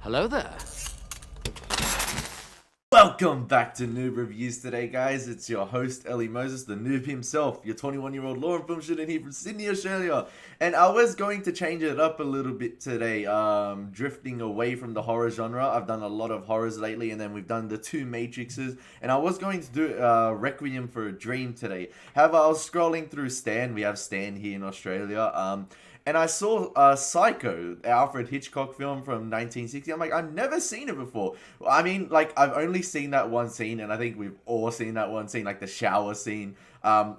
Hello there. Welcome back to Noob Reviews today, guys. It's your host, Elie Moses, the noob himself, your 21-year-old law and film student here from Sydney, Australia. And I was going to change it up a little bit today, drifting away from the horror genre. I've done a lot of horrors lately, and then we've done the two Matrixes. And I was going to do Requiem for a Dream today. However, I was scrolling through Stan. We have Stan here in Australia. And I saw Psycho, Alfred Hitchcock film from 1960. I'm like, I've never seen it before. I mean, like, I've only seen that one scene, and I think we've all seen that one scene, like the shower scene,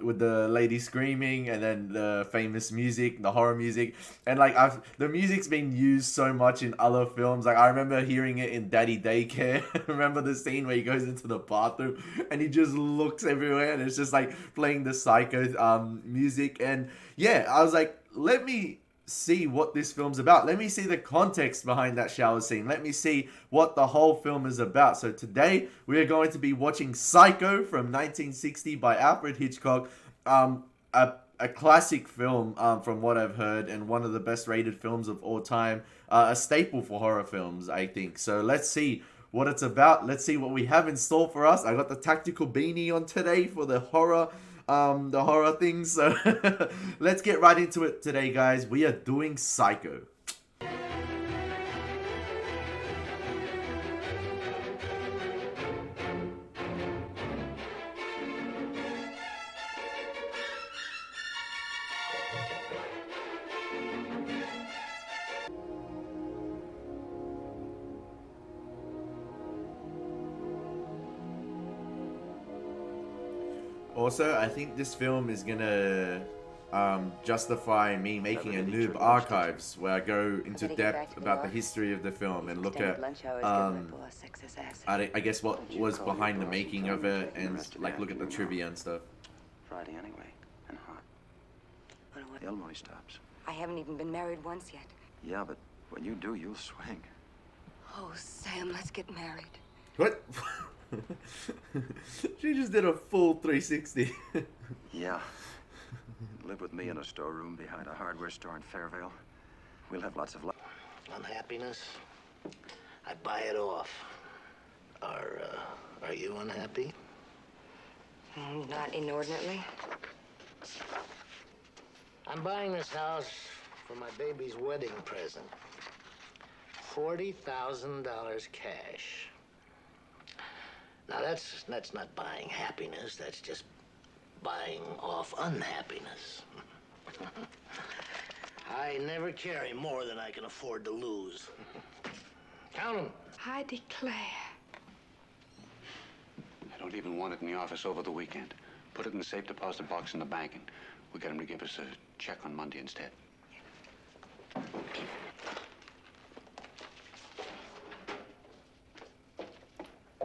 with the lady screaming, and then the famous music, the horror music. And, like, the music's been used so much in other films. Like, I remember hearing it in Daddy Daycare. Remember the scene where he goes into the bathroom, and he just looks everywhere, and it's just, like, playing the Psycho music. And, yeah, I was like, let me see what this film's about. Let me see the context behind that shower scene. Let me see what the whole film is about. So today we are going to be watching Psycho from 1960 by Alfred Hitchcock. A classic film from what I've heard, and one of the best rated films of all time. A staple for horror films, I think. So let's see what it's about. Let's see what we have in store for us. I got the tactical beanie on today for the horror things. So let's get right into it today, guys. We are doing Psycho. Also, I think this film is gonna justify me making a Noob Archives, where I go into depth about the history of the film and look at, I guess, what was behind the making of it, and like look at the trivia and stuff. Friday anyway, and hot. The Illinois stops. I haven't even been married once yet. Yeah, but when you do, you'll swing. Oh, Sam, let's get married. What? She just did a full 360. Yeah. Live with me in a storeroom behind a hardware store in Fairvale. We'll have lots of luck. Unhappiness? I buy it off. Are you unhappy? Not inordinately. I'm buying this house for my baby's wedding present. $40,000 cash. Now that's not buying happiness, that's just buying off unhappiness. I never carry more than I can afford to lose. Count 'em. I declare. I don't even want it in the office over the weekend. Put it in the safe deposit box in the bank, and we get him to give us a check on Monday instead.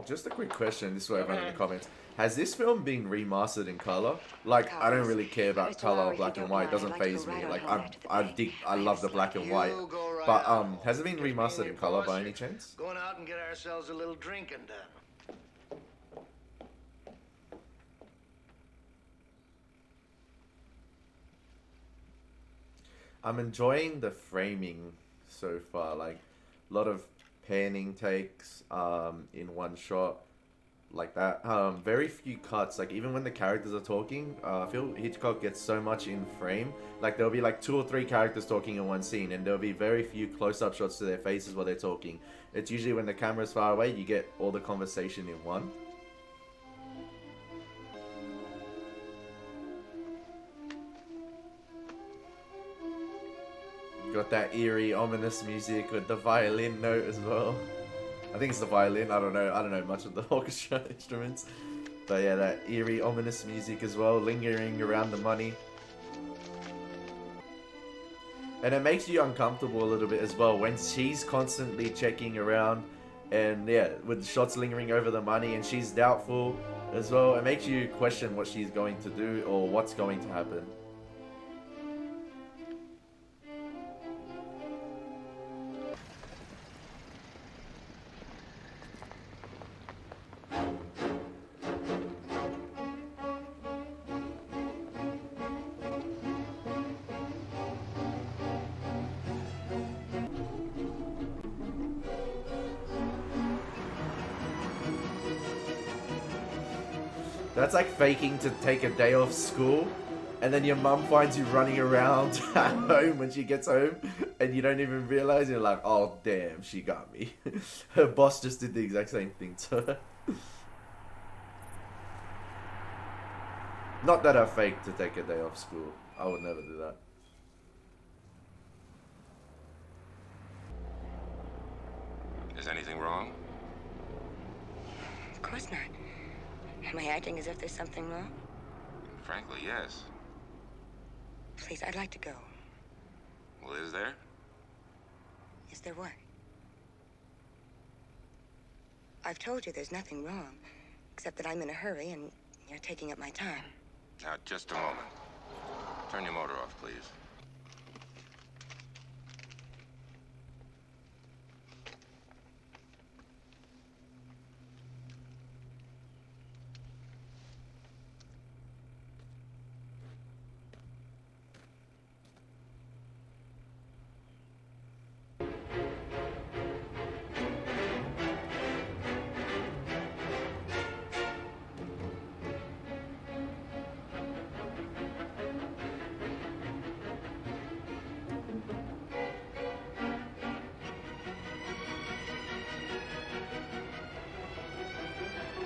Just a quick question, this way everyone in the comments. Has this film been remastered in color? Like, I don't really care about color or black and white. It doesn't faze me. Like, I love the black and white. But, has it been remastered in color by any chance? Going out and get ourselves a little drinking done. I'm enjoying the framing so far. Like, a lot of panning takes in one shot, like that. Very few cuts. Like, even when the characters are talking, I feel Hitchcock gets so much in frame. Like, there'll be like 2 or 3 characters talking in one scene, and there'll be very few close-up shots to their faces while they're talking. It's usually when the camera's far away, you get all the conversation in one. Got that eerie, ominous music with the violin note as well. I think it's the violin. I don't know much of the orchestra instruments, but yeah, that eerie, ominous music as well, lingering around the money, and it makes you uncomfortable a little bit as well when she's constantly checking around, and yeah, with shots lingering over the money, and she's doubtful as well. It makes you question what she's going to do or what's going to happen. That's like faking to take a day off school, and then your mum finds you running around at home when she gets home, and you don't even realize. You're like, oh damn, she got me. Her boss just did the exact same thing to her. Not that I faked to take a day off school. I would never do that. Is anything wrong? Of course not. Am I acting as if there's something wrong? Frankly, yes. Please, I'd like to go. Well, is there? Is there what? I've told you there's nothing wrong, except that I'm in a hurry and you're taking up my time. Now, just a moment. Turn your motor off, please.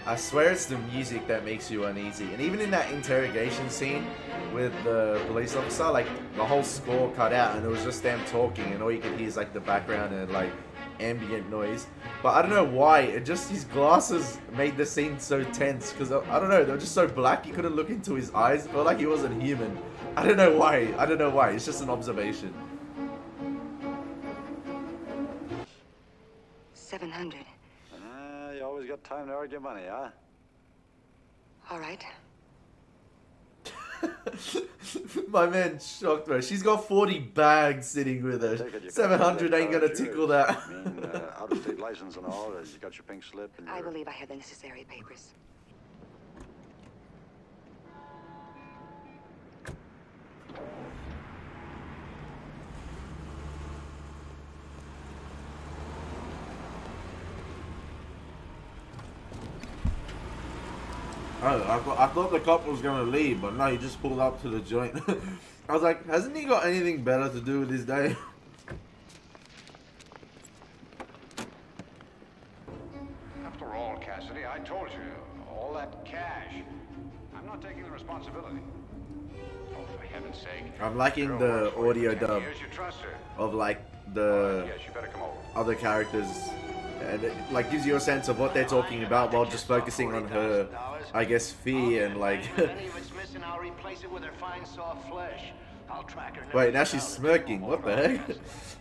I swear it's the music that makes you uneasy. And even in that interrogation scene with the police officer, like the whole score cut out and it was just them talking and all you could hear is like the background and like ambient noise. But I don't know why, it just, his glasses made the scene so tense because I don't know, they were just so black you couldn't look into his eyes. It felt like he wasn't human. I don't know why, it's just an observation. 700. You always got time to argue money, huh? All right. My man shocked her. She's got 40 bags sitting with her. 700 ain't gonna tickle that. I mean, out-of-state license and all. You got your pink slip and your... I believe I have the necessary papers. I thought the cop was gonna leave, but no, he just pulled up to the joint. I was like, hasn't he got anything better to do with his day? After all, Cassidy, I told you, all that cash. I'm not taking the responsibility. Oh, for heaven's sake. I'm liking the audio dub Here's your trust her. of like the Yes, you better come over. other characters, and it like gives you a sense of what they're talking about while just focusing on her, I guess, fear and like. Any of it's missing, I'll replace it with her fine, soft flesh. I'll track her. Wait, now she's smirking. What the heck?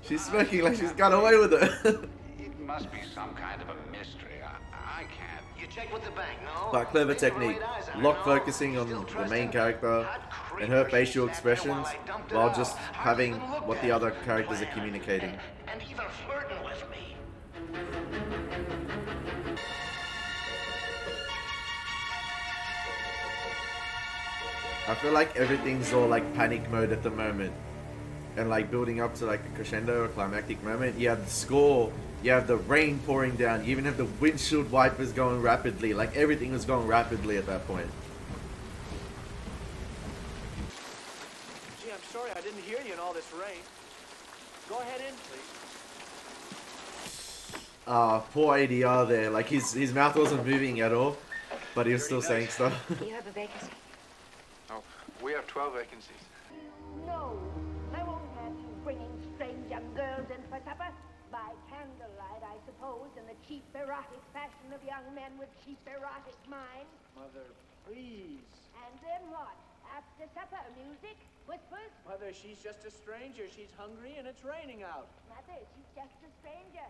She's smirking like she's got away with it. It must be some kind of a mystery. I can't. You check with the bank, no? But clever They never technique. laid eyes on her, Lock no? focusing on Still the trust main her? character Hot and her creeper, she facial sat there expressions while I dumped it while out. just Hardly having even looked what at the her. other characters are Plan. communicating. And even flirting with me. I feel like everything's all like panic mode at the moment. And like building up to like a crescendo or climactic moment. You have the score, you have the rain pouring down, you even have the windshield wipers going rapidly. Like everything was going rapidly at that point. Gee, I'm sorry I didn't hear you in all this rain. Go ahead in, please. Poor ADR there. Like his mouth wasn't moving at all, but he was still saying stuff. You have a vacancy? Oh, we have 12 vacancies. No, I won't have you bringing strange young girls in for supper. By candlelight, I suppose, in the cheap erotic fashion of young men with cheap erotic minds. Mother, please. And then what? After supper, music? Whispers? Mother, she's just a stranger. She's hungry and it's raining out. Mother, she's just a stranger.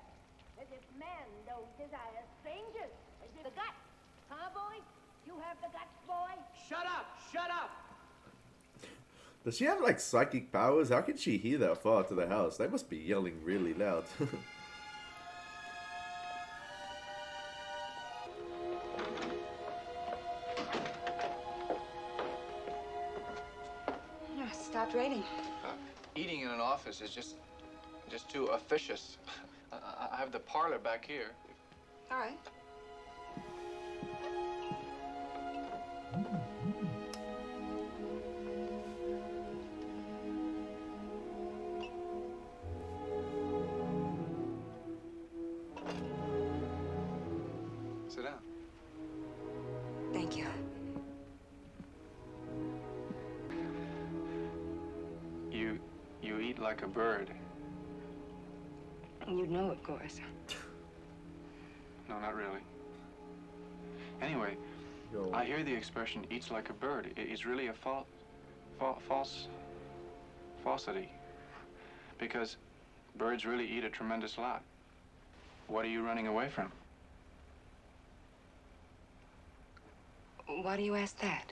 As if men don't desire strangers. As if the guts. Huh, boy? You have the guts, boy? Shut up! Shut up! Does she have like psychic powers? How can she hear that far to the house? They must be yelling really loud. No, it stopped raining. Eating in an office is just too officious. I have the parlor back here. All right. Sit down. Thank you. You eat like a bird. You'd know, of course. No, not really. Anyway, Yo. I hear the expression "eats like a bird." It's really a falsity, because birds really eat a tremendous lot. What are you running away from? Why do you ask that?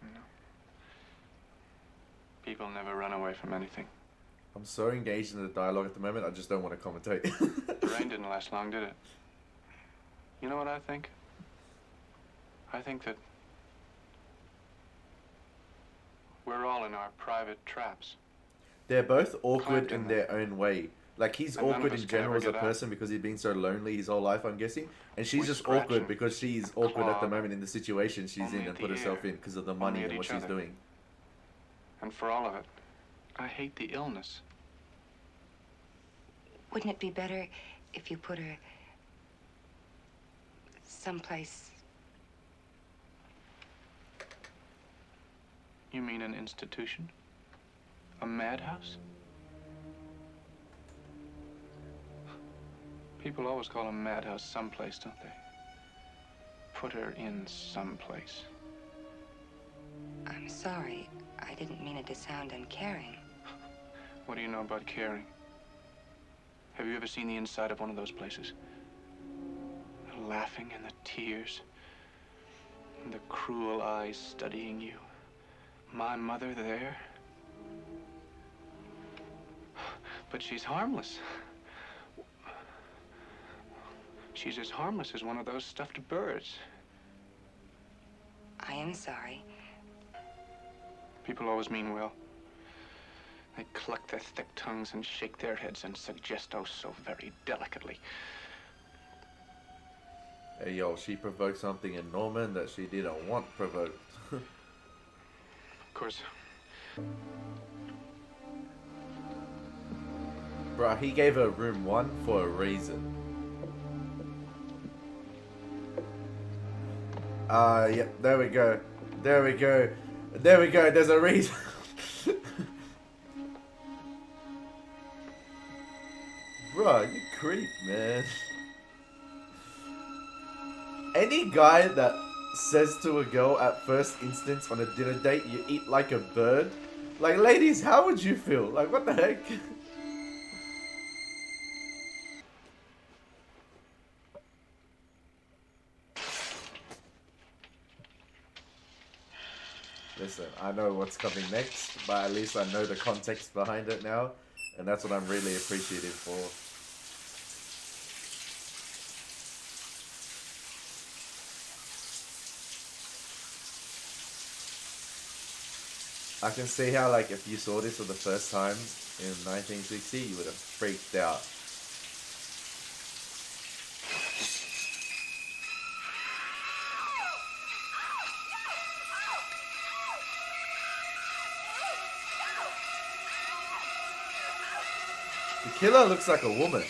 No. People never run away from anything. I'm so engaged in the dialogue at the moment, I just don't want to commentate. The rain didn't last long, did it? You know what I think? I think that we're all in our private traps. They're both awkward Clamped in in their own way. Like, he's And none of awkward us in can general ever as a get out. person because he's been so lonely his whole life, I'm guessing. And she's We just scratch awkward and because she's awkward at the claw moment in the situation she's only in at and the put herself air, in because of the money only at and what each she's other. doing. And for all of it, I hate the illness. Wouldn't it be better if you put her someplace? You mean an institution? A madhouse? People always call a madhouse someplace, don't they? Put her in someplace. I'm sorry. I didn't mean it to sound uncaring. What do you know about caring? Have you ever seen the inside of one of those places? The laughing and the tears, and the cruel eyes studying you. My mother there. But she's harmless. She's as harmless as one of those stuffed birds. I am sorry. People always mean well. They cluck their thick tongues and shake their heads and suggest oh so very delicately. Hey, yo, she provoked something in Norman that she didn't want provoked. Of course, Bruh, he gave her room 1 for a reason. Yep, there we go. There we go. There we go, there's a reason. Bruh, you creep, man. Any guy that says to a girl at first instance on a dinner date, you eat like a bird. Like, ladies, how would you feel? Like, what the heck? Listen, I know what's coming next, but at least I know the context behind it now, and that's what I'm really appreciative for. I can see how, like, if you saw this for the first time in 1960, you would have freaked out. The killer looks like a woman.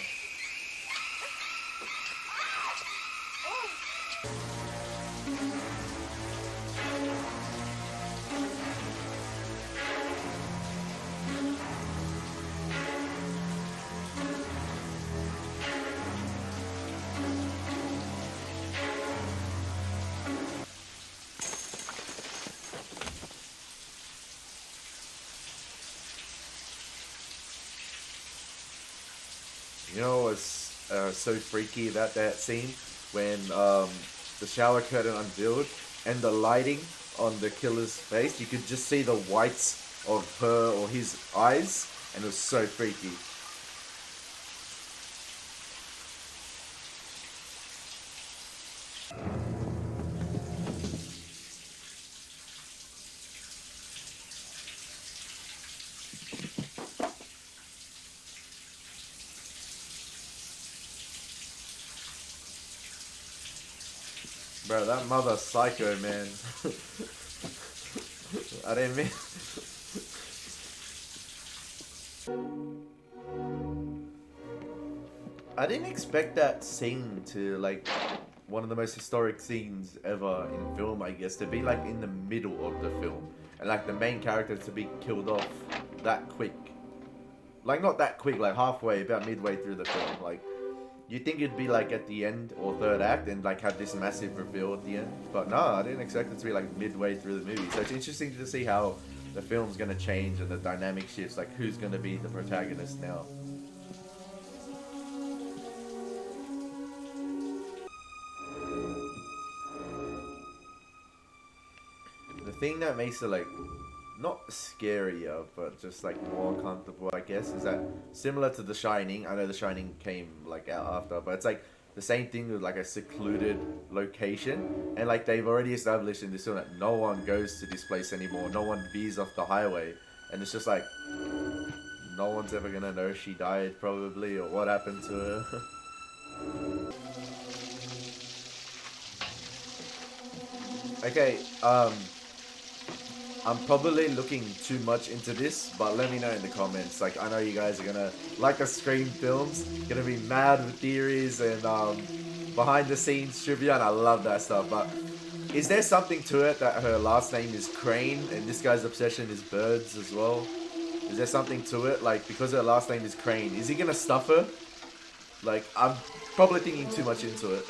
You know what's so freaky about that scene? When the shower curtain unveiled and the lighting on the killer's face, you could just see the whites of her or his eyes, and it was so freaky. Bro, that mother's psycho, man. I didn't mean... I didn't expect that scene to, like, one of the most historic scenes ever in film, I guess, to be, like, in the middle of the film. And, like, the main character to be killed off that quick. Like, not that quick, like, halfway, about midway through the film. Like, you'd think it'd be, like, at the end or third act and, like, have this massive reveal at the end. But no, I didn't expect it to be, like, midway through the movie. So it's interesting to see how the film's gonna change and the dynamic shifts. Like, who's gonna be the protagonist now. The thing that makes it, like, not scarier, but just, like, more uncomfortable, I guess, is that similar to The Shining. I know The Shining came, like, out after, but it's, like, the same thing with, like, a secluded location. And, like, they've already established in this film that no one goes to this place anymore. No one veers off the highway. And it's just, like, no one's ever gonna know she died, probably, or what happened to her. Okay, I'm probably looking too much into this, but let me know in the comments. Like, I know you guys are gonna like the Scream films, gonna be mad with theories and behind the scenes trivia, and I love that stuff. But is there something to it that her last name is Crane and this guy's obsession is birds as well? Is there something to it? Like, because her last name is Crane, is he gonna stuff her? Like, I'm probably thinking too much into it.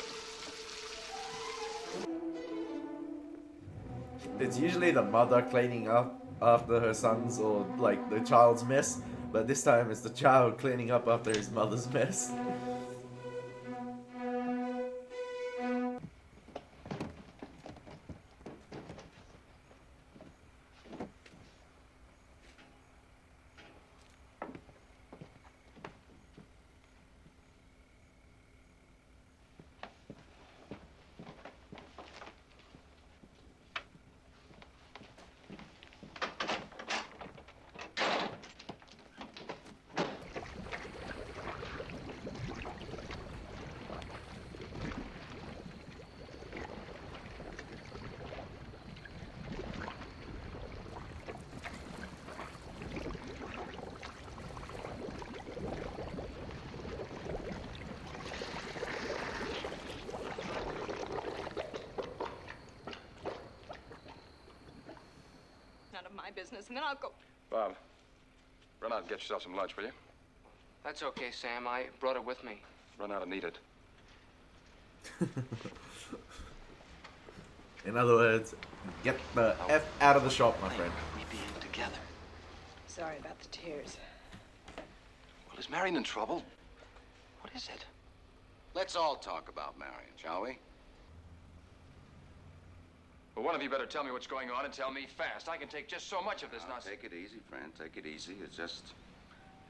It's usually the mother cleaning up after her son's or, like, the child's mess. But this time it's the child cleaning up after his mother's mess. Business, and then I'll go. Bob, run out and get yourself some lunch, will you? That's okay, Sam. I brought it with me. Run out and eat it. In other words, get the F out of the shop, my friend. We being together. Sorry about the tears. Well, is Marion in trouble? What is it? Let's all talk about Marion, shall we? Well, one of you better tell me what's going on and tell me fast. I can take just so much of this nonsense. Take it easy, friend. Take it easy. It's just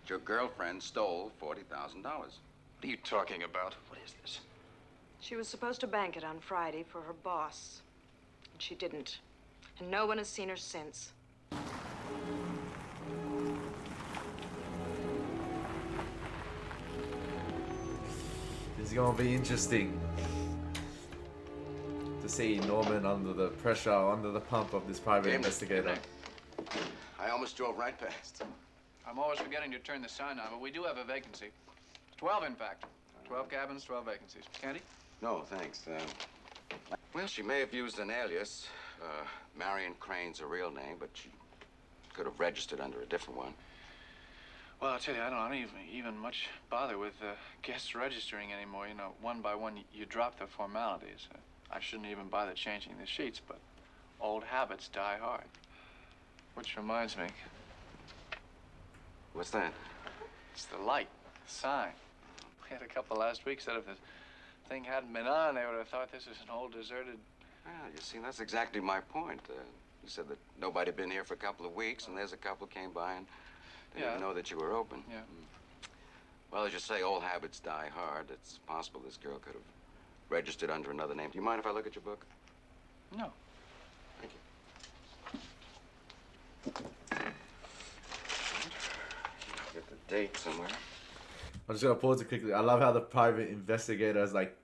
your girlfriend stole $40,000. What are you talking about? What is this? She was supposed to bank it on Friday for her boss, and she didn't. And no one has seen her since. It's gonna be interesting to see Norman under the pressure, under the pump of this private investigator. I almost drove right past. I'm always forgetting to turn the sign on, but we do have a vacancy. 12, in fact. 12 cabins, 12 vacancies. Candy? No, thanks. Well, she may have used an alias. Marion Crane's a real name, but she could have registered under a different one. Well, I'll tell you, I don't even much bother with guests registering anymore. You know, one by one, you drop the formalities. I shouldn't even bother changing the sheets, but old habits die hard. Which reminds me. What's that? It's the light, the sign. We had a couple last week said if the thing hadn't been on, they would have thought this is an old deserted... Well, you see, that's exactly my point. You said that nobody had been here for a couple of weeks, and there's a couple came by and didn't even know that you were open. Yeah. Well, as you say, old habits die hard. It's possible this girl could have registered under another name. Do you mind if I look at your book? No. Thank you. Get the date somewhere. I'm just gonna pause it quickly. I love how the private investigator is like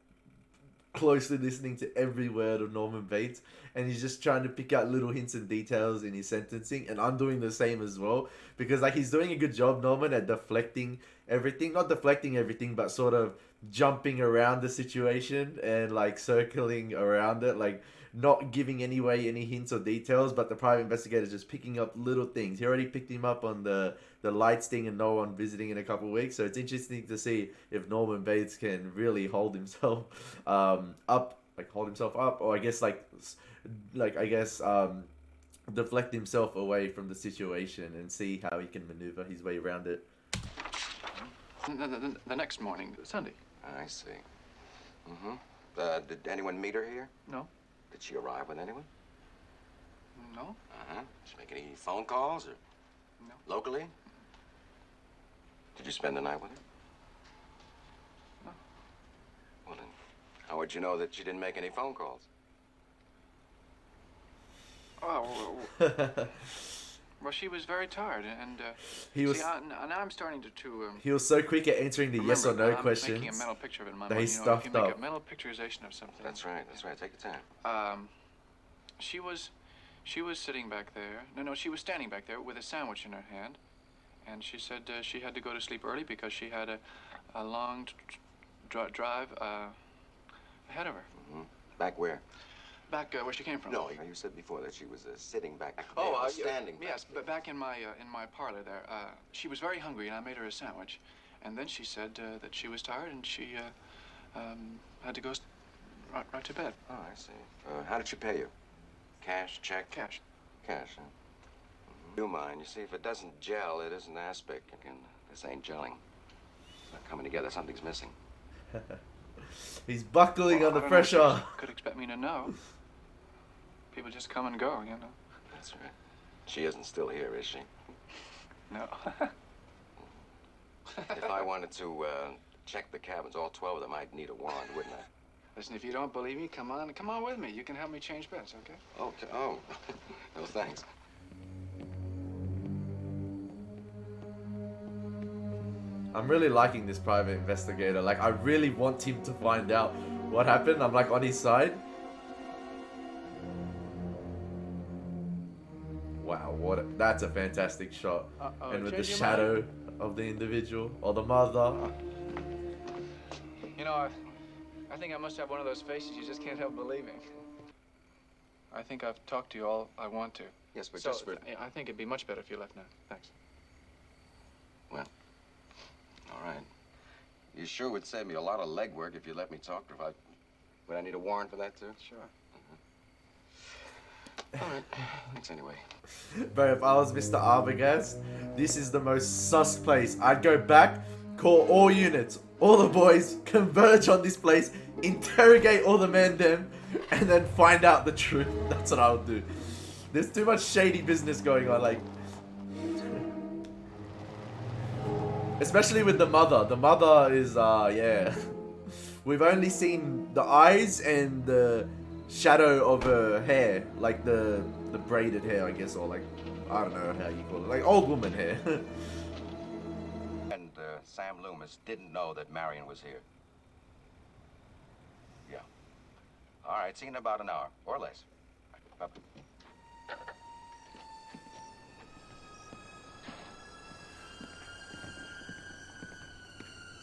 closely listening to every word of Norman Bates, and he's just trying to pick out little hints and details in his sentencing, and I'm doing the same as well, because like he's doing a good job, Norman, at deflecting everything, not deflecting everything, but sort of jumping around the situation and like circling around it, like not giving any hints or details, but the private investigator's just picking up little things. He already picked him up on the lights thing and no one visiting in a couple of weeks, so it's interesting to see if Norman Bates can really hold himself hold himself up, or I guess deflect himself away from the situation and see how he can maneuver his way around it. The next morning, Sunday. I see. Did anyone meet her here? No. Did she arrive with anyone? No. Did she make any phone calls or No. locally? Did you spend the night with her? No. Well then, how would you know that she didn't make any phone calls? Oh, well, she was very tired, and He was. see, now I'm starting to He was so quick at answering the yes or no I'm questions. making a mental picture of it in my that mind. he You know, stuffed if you make up. a mental picturization of something. That's right. Take your time. She was sitting back there. No, she was standing back there with a sandwich in her hand, and she said she had to go to sleep early because she had a long drive ahead of her. Back where? Back where she came from. No, you said before that she was sitting back there, Oh, standing back yes, there. but back in my parlor there. She was very hungry, and I made her a sandwich. And then she said that she was tired, and she had to go right to bed. Oh, I see. How did she pay you? Cash, check? Cash. Cash, huh? You mind. You see, if it doesn't gel, it isn't aspic. And this ain't gelling. It's not coming together. Something's missing. He's buckling Well, on the I don't know if pressure. you could expect me to know. People just come and go, you know. That's right. She isn't still here, is she? No. If I wanted to check the cabins, all 12 of them, I'd need a warrant, wouldn't I? Listen, if you don't believe me, come on with me. You can help me change beds, okay? Oh. No, thanks. I'm really liking this private investigator. Like, I really want him to find out what happened. I'm like on his side. Wow, that's a fantastic shot. And with the shadow of the individual or the mother. You know, I think I must have one of those faces you just can't help believing. I think I've talked to you all I want to. Yes, but So, just for... I think it'd be much better if you left now. Thanks. Well, all right. You sure would save me a lot of legwork if you let me talk to her. Would I need a warrant for that, too? Sure. All right. Thanks anyway. Bro, if I was Mr. Arbogast, this is the most sus place. I'd go back, call all units, all the boys, converge on this place, interrogate all the men them, and then find out the truth. That's what I would do. There's too much shady business going on, like... Especially with the mother. The mother is, yeah. We've only seen the eyes and the shadow of her hair. Like the braided hair, I guess, or like, I don't know how you call it. Like old woman hair. And Sam Loomis didn't know that Marion was here. Yeah. All right, see you in about an hour, or less. Bye.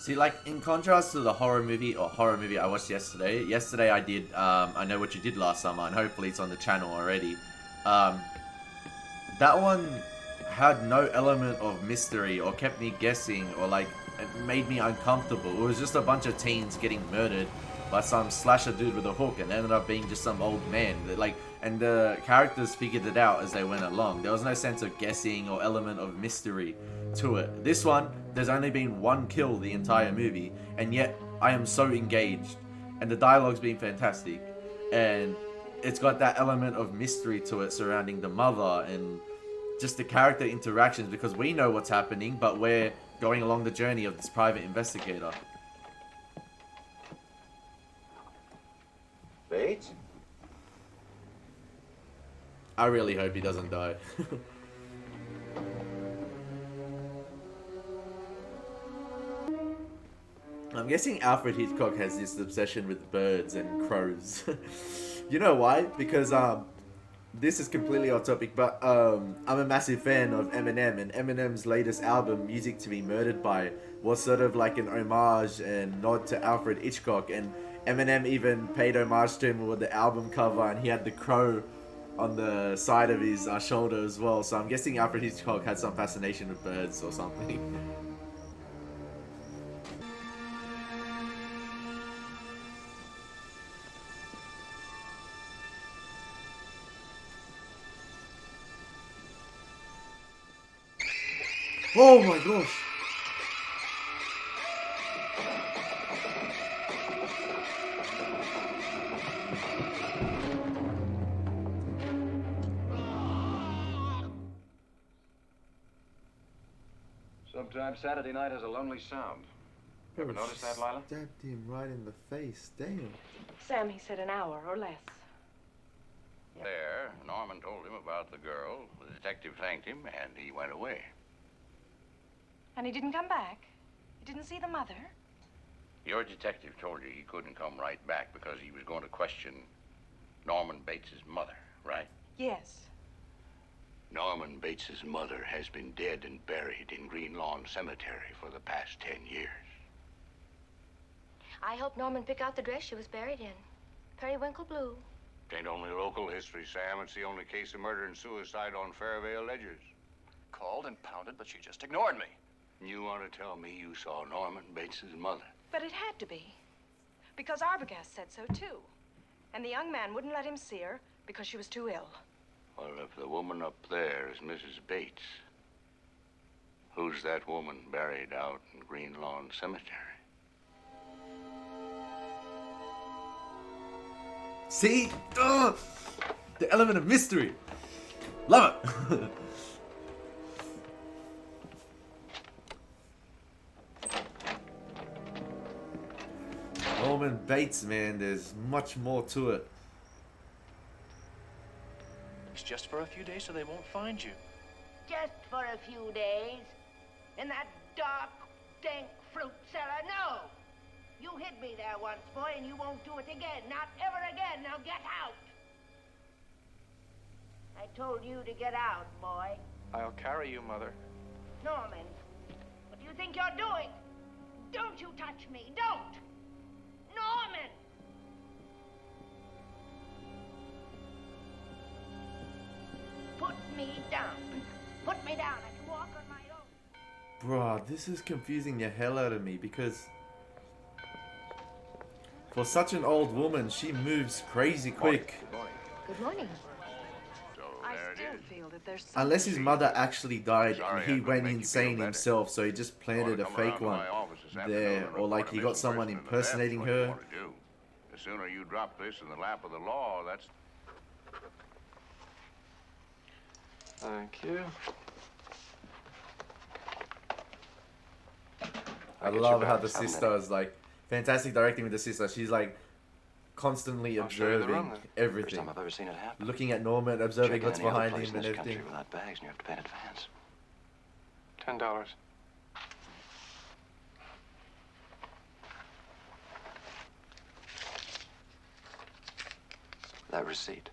See, like, in contrast to the horror movie I watched yesterday I did, I Know What You Did Last Summer, and hopefully it's on the channel already. That one had no element of mystery or kept me guessing or, like, it made me uncomfortable. It was just a bunch of teens getting murdered by some slasher dude with a hook and ended up being just some old man. Like, and the characters figured it out as they went along. There was no sense of guessing or element of mystery to it. This one, there's only been one kill the entire movie, and yet I am so engaged, and the dialogue's been fantastic, and it's got that element of mystery to it surrounding the mother and just the character interactions, because we know what's happening, but we're going along the journey of this private investigator. Bates? I really hope he doesn't die. guessing Alfred Hitchcock has this obsession with birds and crows. You know why? Because this is completely off topic, but I'm a massive fan of Eminem, and Eminem's latest album, Music to Be Murdered By, was sort of like an homage and nod to Alfred Hitchcock, and Eminem even paid homage to him with the album cover, and he had the crow on the side of his shoulder as well. So I'm guessing Alfred Hitchcock had some fascination with birds or something. Oh my gosh! Sometimes Saturday night has a lonely sound. Ever notice that, Lila? Stabbed him right in the face. Damn. Sam, he said an hour or less. There, Norman told him about the girl. The detective thanked him, and he went away. And he didn't come back? He didn't see the mother? Your detective told you he couldn't come right back because he was going to question Norman Bates's mother, right? Yes. Norman Bates's mother has been dead and buried in Green Lawn Cemetery for the past 10 years. I helped Norman pick out the dress she was buried in. Periwinkle blue. It ain't only local history, Sam. It's the only case of murder and suicide on Fairvale Ledgers. Called and pounded, but she just ignored me. You want to tell me you saw Norman Bates's mother? But it had to be. Because Arbogast said so, too. And the young man wouldn't let him see her because she was too ill. Well, if the woman up there is Mrs. Bates, who's that woman buried out in Green Lawn Cemetery? See? Ugh! The element of mystery. Love it. Norman Bates, man, there's much more to it. It's just for a few days so they won't find you. Just for a few days. In that dark, dank fruit cellar, no. You hid me there once, boy, and you won't do it again. Not ever again. Now get out. I told you to get out, boy. I'll carry you, Mother. Norman, what do you think you're doing? Don't you touch me. Don't. Norman! Put me down. Put me down. I can walk on my own. Bruh, this is confusing the hell out of me because for such an old woman, she moves crazy quick. Good morning. I still feel that there's something... Unless his mother actually died and he went insane himself, so he just planted a fake one there, or like he got someone impersonating her. The sooner you drop this in the lap of the law, that's... Thank you. I love how the sister is like fantastic directing with the sister. She's like constantly observing everything. First time I've ever seen it happen. Looking at Norman, observing Check what's any other behind place him in and this country everything. without bags, and you have to pay in advance. $10. That receipt.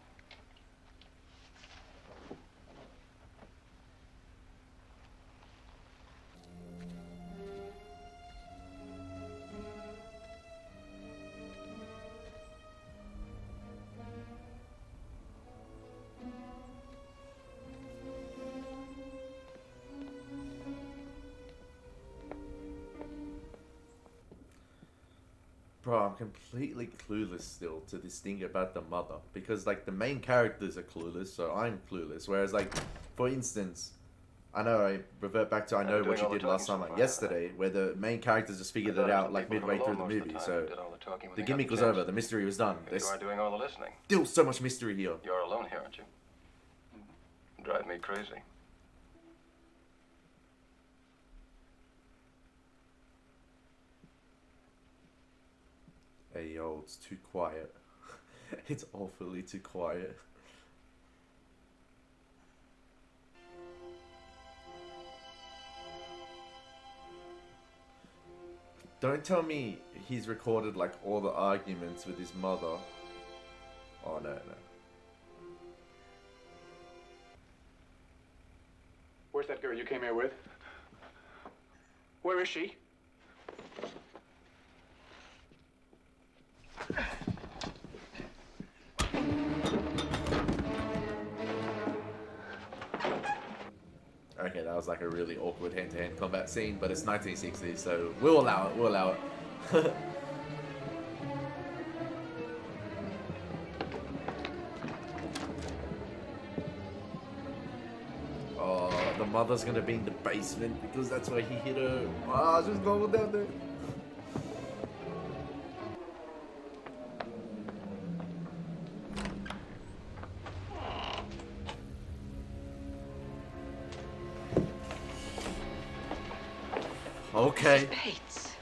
Bro, I'm completely clueless still to this thing about the mother. Because, like, the main characters are clueless, so I'm clueless. Whereas, like, for instance, I know I revert back to I Know What You Did Last Summer yesterday, where the main characters just figured it out, like, midway through the movie. So, the gimmick was over, the mystery was done. You There's are doing all the listening. still so much mystery here. You're alone here, aren't you? Drive me crazy. Hey, yo, it's too quiet. It's awfully too quiet. Don't tell me he's recorded like all the arguments with his mother. Oh no. Where's that girl you came here with? Where is she? Okay, that was like a really awkward hand-to-hand combat scene, but it's 1960s, so we'll allow it. We'll allow it. Oh, the mother's gonna be in the basement because that's where he hit her. Ah, just go down there. Okay. Bates.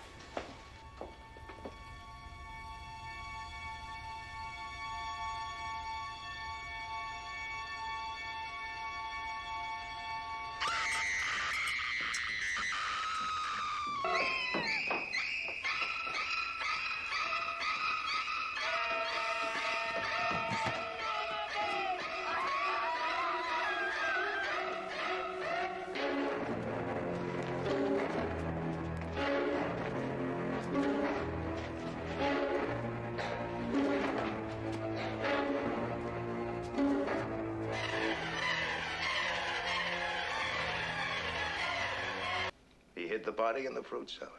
He hid the body in the fruit cellar.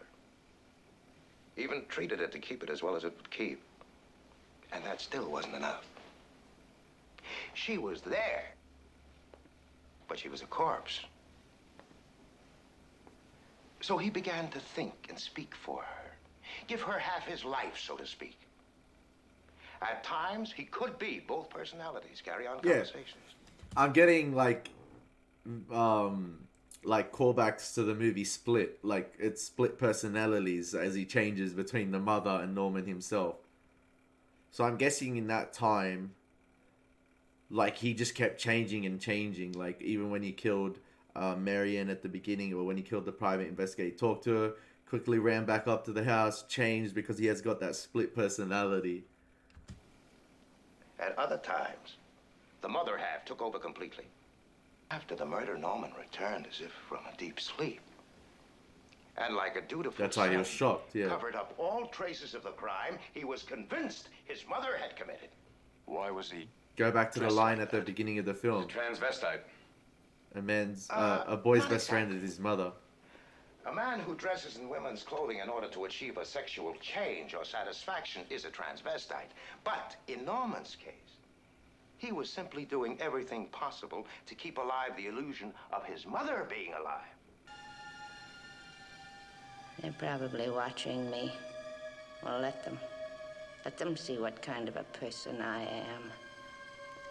Even treated it to keep it as well as it would keep. And that still wasn't enough. She was there, but she was a corpse. So he began to think and speak for her. Give her half his life, so to speak. At times, he could be both personalities, carry on conversations. I'm getting like callbacks to the movie Split. Like, it's split personalities as he changes between the mother and Norman himself. So I'm guessing in that time, like, he just kept changing and changing. Like, even when he killed Marion at the beginning, or when he killed the private investigator, he talked to her, quickly ran back up to the house, changed because he has got that split personality. At other times, the mother half took over completely. After the murder, Norman returned as if from a deep sleep. And like a dutiful That's why he was son, shocked, yeah. covered up all traces of the crime he was convinced his mother had committed. Why was he Go back to the dressed line like at the that? beginning of the film. Transvestite? A boy's not best friend exactly. is his mother. A man who dresses in women's clothing in order to achieve a sexual change or satisfaction is a transvestite. But in Norman's case, he was simply doing everything possible to keep alive the illusion of his mother being alive. They're probably watching me. Well, let them. Let them see what kind of a person I am.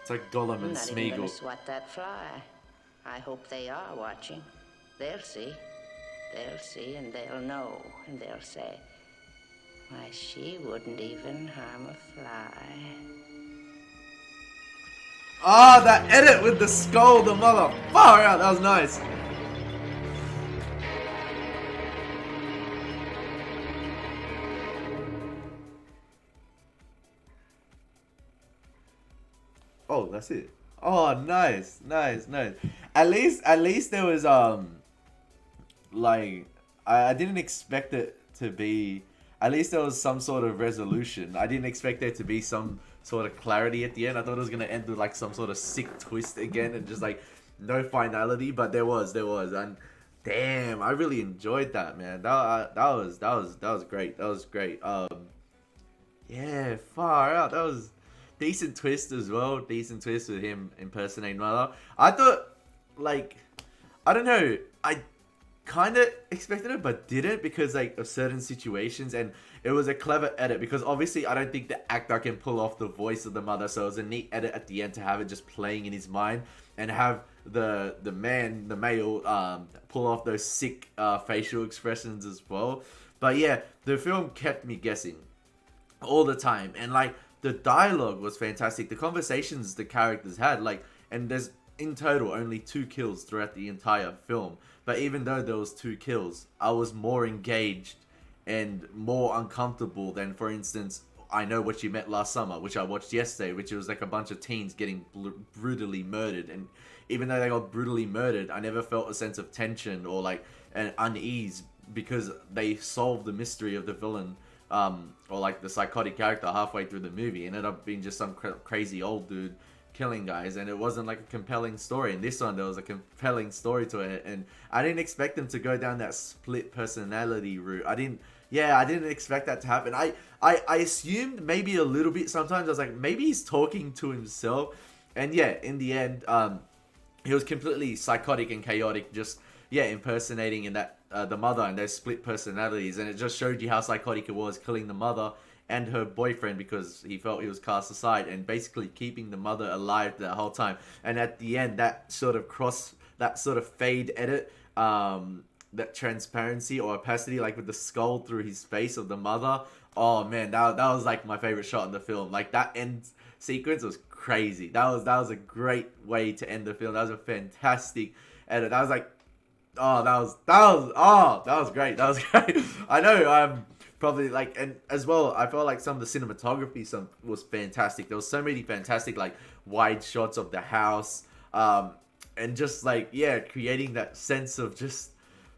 It's like Gollum I'm and not even gonna Smeagol. swat that fly. I hope they are watching. They'll see. They'll see and they'll know. And they'll say, why, she wouldn't even harm a fly. Ah, that edit with the skull, the mother. Far out, that was nice. Oh, that's it. Oh, nice. At least there was like I didn't expect it to be. At least there was some sort of resolution. I didn't expect there to be some sort of clarity at the end. I thought it was gonna end with like some sort of sick twist again and just like no finality. But there was, and damn, I really enjoyed that, man. That was great. That was great. Yeah, far out. That was decent twist as well. Decent twist with him impersonating Mother. I thought, like, I don't know. I kind of expected it, but didn't because like of certain situations, and it was a clever edit because obviously I don't think the actor can pull off the voice of the mother, so it was a neat edit at the end to have it just playing in his mind and have the male pull off those sick facial expressions as well. But yeah, the film kept me guessing all the time, and like the dialogue was fantastic. The conversations the characters had, like, and there's in total only 2 kills throughout the entire film. But even though there was 2 kills, I was more engaged and more uncomfortable than, for instance, I Know What You Met Last Summer, which I watched yesterday, which was like a bunch of teens getting brutally murdered. And even though they got brutally murdered, I never felt a sense of tension or like an unease because they solved the mystery of the villain, or like the psychotic character halfway through the movie. It ended up being just some crazy old dude killing guys, and it wasn't like a compelling story. In this one, there was a compelling story to it, and I didn't expect them to go down that split personality route. I didn't expect that to happen. I assumed maybe a little bit sometimes. I was like, maybe he's talking to himself, and yeah, in the end, he was completely psychotic and chaotic, just impersonating in that the mother and those split personalities, and it just showed you how psychotic it was, killing the mother and her boyfriend because he felt he was cast aside, and basically keeping the mother alive that whole time. And at the end, that sort of fade edit, that transparency or opacity, like with the skull through his face of the mother. Oh man, that was like my favorite shot in the film. Like that end sequence was crazy. That was a great way to end the film. That was a fantastic edit. That was like, that was great. That was great. I know, probably like, and as well, I felt like some of the cinematography was fantastic. There was so many fantastic like wide shots of the house, and just like creating that sense of just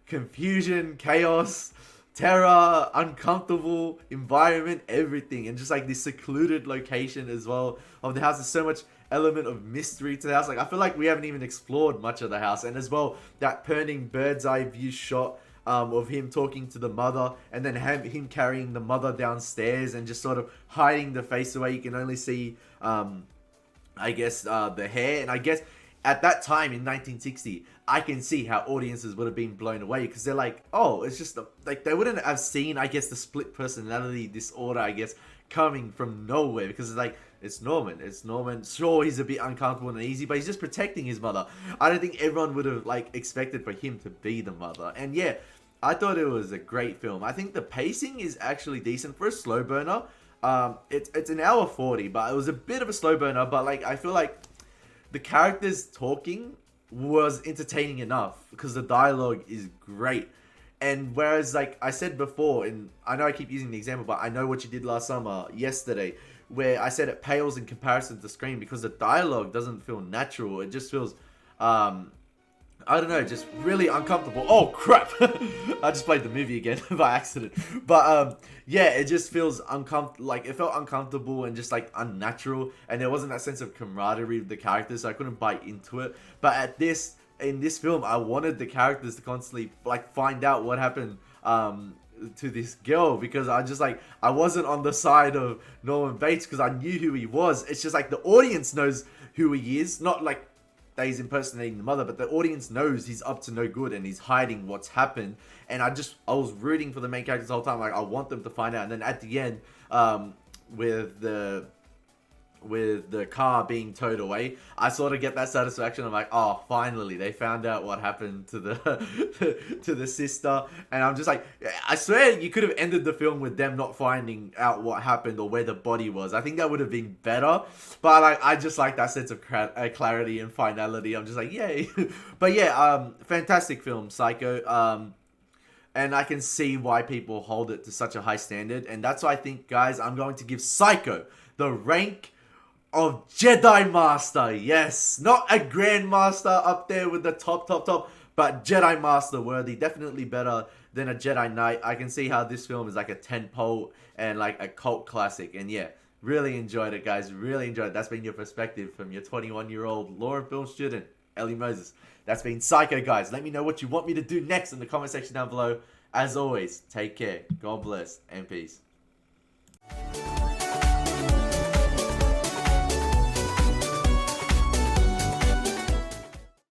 confusion, chaos, terror, uncomfortable environment, everything, and just like this secluded location as well of the house. There's so much element of mystery to the house. Like I feel like we haven't even explored much of the house, and as well that turning bird's eye view shot of him talking to the mother, and then him carrying the mother downstairs and just sort of hiding the face away. You can only see, I guess, the hair. And I guess at that time in 1960, I can see how audiences would have been blown away because they're like, oh, it's just like they wouldn't have seen, I guess, the split personality disorder, I guess, coming from nowhere, because it's like, it's Norman. Sure, he's a bit uncomfortable and uneasy, but he's just protecting his mother. I don't think everyone would have like expected for him to be the mother. And yeah, I thought it was a great film. I think the pacing is actually decent for a slow burner. It's an hour 40, but it was a bit of a slow burner. But like, I feel like the characters talking was entertaining enough because the dialogue is great. And whereas, like I said before, and I know I keep using the example, but I Know What You Did Last Summer yesterday, where I said it pales in comparison to Scream because the dialogue doesn't feel natural. It just feels, I don't know, just really uncomfortable. Oh crap! I just played the movie again by accident. But it just feels uncomfortable. Like it felt uncomfortable and just like unnatural, and there wasn't that sense of camaraderie with the characters, so I couldn't bite into it. But in this film, I wanted the characters to constantly like find out what happened to this girl, because I wasn't on the side of Norman Bates because I knew who he was. It's just like the audience knows who he is, not like that he's impersonating the mother, but the audience knows he's up to no good and he's hiding what's happened. And I was rooting for the main characters the whole time. Like I want them to find out. And then at the end, with the car being towed away, I sort of get that satisfaction. I'm like, oh, finally they found out what happened to the to the sister. And I'm just like, I swear you could have ended the film with them not finding out what happened or where the body was. I think that would have been better. But I just like that sense of clarity and finality. I'm just like, yay. But yeah, fantastic film, Psycho. And I can see why people hold it to such a high standard. And that's why I think, guys, I'm going to give Psycho the rank of Jedi Master. Yes, not a Grandmaster up there with the top, but Jedi Master worthy. Definitely better than a Jedi Knight. I can see how this film is like a tentpole and like a cult classic. And yeah, really enjoyed it, guys. Really enjoyed it. That's been your perspective from your 21-year-old law and film student, Elie Moses. That's been Psycho, guys. Let me know what you want me to do next in the comment section down below. As always, take care. God bless and peace.